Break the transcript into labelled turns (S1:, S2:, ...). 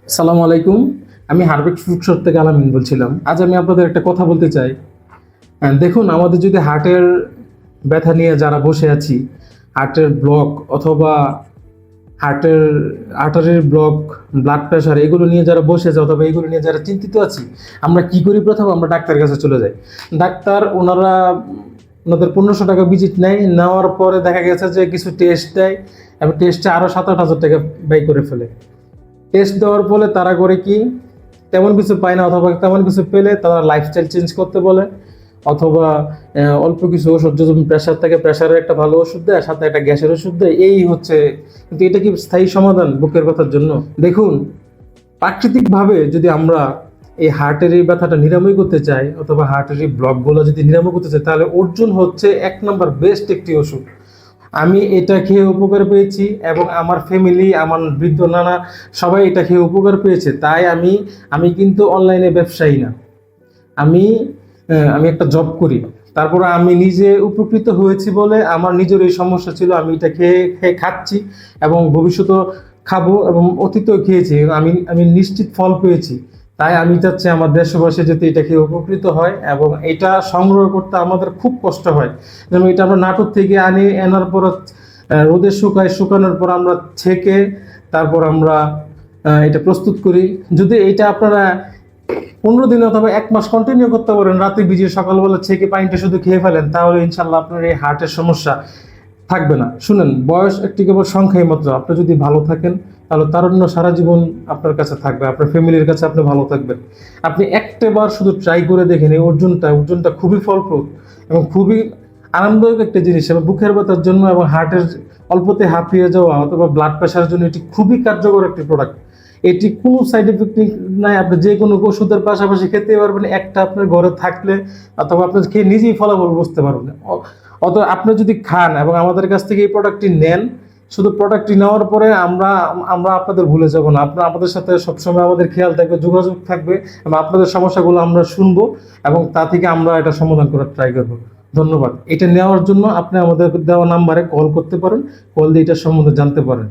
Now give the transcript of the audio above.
S1: আসসালামু আলাইকুম। আমি হার্বেক ফুড শপ থেকে আলামিন বলছিলাম। আজ আমি আপনাদের একটা কথা বলতে চাই। দেখুন, আমাদের যদি হার্টের ব্যথা নিয়ে যারা বসে আছি, হার্টের ব্লক অথবা হার্টের আর্টারির ব্লক, ব্লাড প্রেশার এগুলো নিয়ে যারা বসে আছে অথবা এগুলো নিয়ে যারা চিন্তিত আছি, আমরা কি করি? প্রথম আমরা ডাক্তারের কাছে চলে যাই। ডাক্তার ওনাদের 1500 টাকা ভিজিট নেয়। নেওয়ার পরে দেখা গেছে যে কিছু টেস্ট দেয় এবং টেস্টে আরও 7-8 হাজার টাকা ব্যয় করে ফেলে। টেস্ট দেওয়ার ফলে তারা করে কি, তেমন কিছু পায় না, অথবা তেমন কিছু পেলে তারা লাইফস্টাইল চেঞ্জ করতে বলে, অথবা অল্প কিছু ওষুধ, যদি প্রেশার থাকে প্রেশারের একটা ভালো ওষুধ দেয়, সাথে একটা গ্যাসের ওষুধ দেয়, এই হচ্ছে। কিন্তু এটা কি স্থায়ী সমাধান বুকের ব্যথার জন্য? দেখুন, প্রাকৃতিকভাবে যদি আমরা এই হার্টের এই ব্যথাটা নিরাময় করতে চাই অথবা হার্টের এই ব্লকগুলো যদি নিরাময় করতে চাই, তাহলে অর্জুন হচ্ছে 1 নম্বর বেস্ট একটি ওষুধ। আমি এটা খেয়ে উপকার পেয়েছি এবং আমার ফ্যামিলি, আমার বৃদ্ধ নানা সবাই এটা খেয়ে উপকার পেয়েছে। তাই আমি কিন্তু অনলাইনে ব্যবসায়ী না। আমি আমি একটা জব করি। তারপরে আমি নিজে উপকৃত হয়েছি বলে আমার নিজের এই সমস্যা ছিল, আমি এটা খেয়ে খেয়ে খাচ্ছি এবং ভবিষ্যতেও খাবো এবং অতীতেও খেয়েছি। আমি আমি নিশ্চিত ফল পেয়েছি। তাই আমি চাচ্ছি আমার দেশবাসী যাতে এটা খেয়ে উপকৃত হয়, এবং এটা সংগ্রহ করতে আমাদের খুব কষ্ট হয়। যেমন এটা আমরা নাটোর থেকে আনার পর রোদে শুকানোর পর আমরা ছেঁকে তারপর আমরা এটা প্রস্তুত করি। যদি এটা আপনারা 15 দিন অথবা 1 মাস কন্টিনিউ করতে পারেন, রাতে ভিজিয়ে সকালবেলা ছেঁকে পানিটা শুধু খেয়ে ফেলেন, তাহলে ইনশাল্লাহ আপনার এই হার্টের সমস্যা থাকবে না। শুনেন, বয়স একটি কেবল সংখ্যাই মাত্র। আপনি যদি ভালো থাকেন তাহলে তারুণ্য সারা জীবন আপনার কাছে থাকবে, আপনার ফ্যামিলির কাছে আপনি ভালো থাকবেন। আপনি একটাবার শুধু ট্রাই করে দেখেন। এই অর্জুনটা খুবই ফলপ্রদ এবং খুবই আরামদায়ক একটা জিনিস, এবং বুকের ব্যথার জন্য এবং হার্টের অল্পতে হাঁপিয়ে যাওয়া অথবা ব্লাড প্রেশারের জন্য এটি খুবই কার্যকর একটি প্রোডাক্ট। এটি কোনো সাইড এফেক্ট নাই। আপনি যে কোনো ওষুধের পাশাপাশি খেতে পারবেন, একটা আপনার ঘরে থাকলে, অথবা আপনি খেয়ে নিজেই ফলাফল বুঝতে পারবেন। আপনি যদি খান এবং আমাদের কাছ থেকে এই প্রোডাক্টটি নেন, শুধু প্রোডাক্টটি নেওয়ার পরে আমরা আমরা আপনাদের ভুলে যাব না। আপনার আমাদের সাথে সবসময় আমাদের খেয়াল থাকবে, যোগাযোগ থাকবে, এবং আপনাদের সমস্যাগুলো আমরা শুনবো এবং তা থেকে আমরা এটা সমাধান করার ট্রাই করবো। ধন্যবাদ। এটা নেওয়ার জন্য আপনি আমাদের দেওয়া নাম্বারে কল করতে পারেন, কল দিয়ে এটার সম্বন্ধে জানতে পারেন।